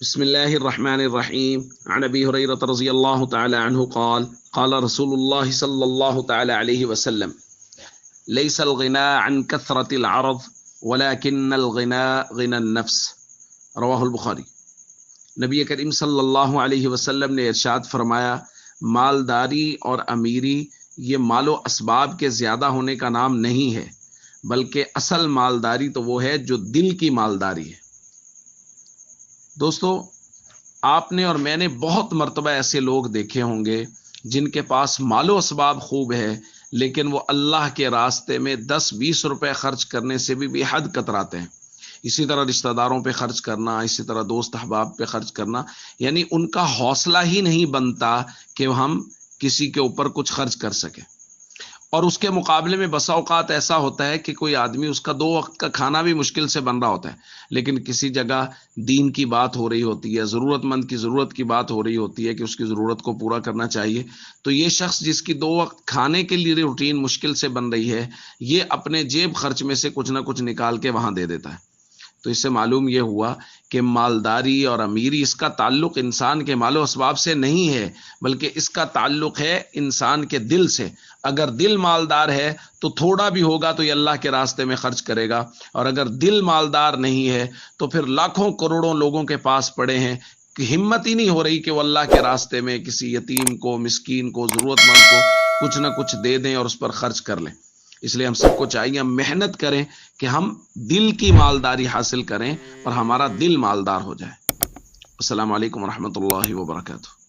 بسم الله الرحمن الرحيم عن أبي هريرة رضي الله تعالى عنه قال قال رسول الله صلى الله تعالى عليه وسلم ليس الغنى عن كثرة العرض ولكن الغنى غنى النفس رواہ البخاری۔ نبی کریم صلی اللہ علیہ وسلم نے ارشاد فرمایا، مالداری اور امیری یہ مال و اسباب کے زیادہ ہونے کا نام نہیں ہے، بلکہ اصل مالداری تو وہ ہے جو دل کی مالداری ہے۔ دوستو، آپ نے اور میں نے بہت مرتبہ ایسے لوگ دیکھے ہوں گے جن کے پاس مال و اسباب خوب ہے، لیکن وہ اللہ کے راستے میں 10-20 روپے خرچ کرنے سے بھی بے حد کتراتے ہیں۔ اسی طرح رشتہ داروں پہ خرچ کرنا، اسی طرح دوست احباب پہ خرچ کرنا، یعنی ان کا حوصلہ ہی نہیں بنتا کہ ہم کسی کے اوپر کچھ خرچ کر سکیں۔ اور اس کے مقابلے میں بسا اوقات ایسا ہوتا ہے کہ کوئی آدمی، اس کا 2 وقت کا کھانا بھی مشکل سے بن رہا ہوتا ہے، لیکن کسی جگہ دین کی بات ہو رہی ہوتی ہے، ضرورت مند کی ضرورت کی بات ہو رہی ہوتی ہے کہ اس کی ضرورت کو پورا کرنا چاہیے، تو یہ شخص جس کی 2 وقت کھانے کے لیے روٹین مشکل سے بن رہی ہے، یہ اپنے جیب خرچ میں سے کچھ نہ کچھ نکال کے وہاں دے دیتا ہے۔ تو اس سے معلوم یہ ہوا کہ مالداری اور امیری، اس کا تعلق انسان کے مال و اسباب سے نہیں ہے، بلکہ اس کا تعلق ہے انسان کے دل سے۔ اگر دل مالدار ہے تو تھوڑا بھی ہوگا تو یہ اللہ کے راستے میں خرچ کرے گا، اور اگر دل مالدار نہیں ہے تو پھر لاکھوں کروڑوں لوگوں کے پاس پڑے ہیں کہ ہمت ہی نہیں ہو رہی کہ وہ اللہ کے راستے میں کسی یتیم کو، مسکین کو، ضرورت مند کو کچھ نہ کچھ دے دیں اور اس پر خرچ کر لیں۔ اس لیے ہم سب کو چاہیے ہم محنت کریں کہ ہم دل کی مالداری حاصل کریں اور ہمارا دل مالدار ہو جائے۔ السلام علیکم ورحمۃ اللہ وبرکاتہ۔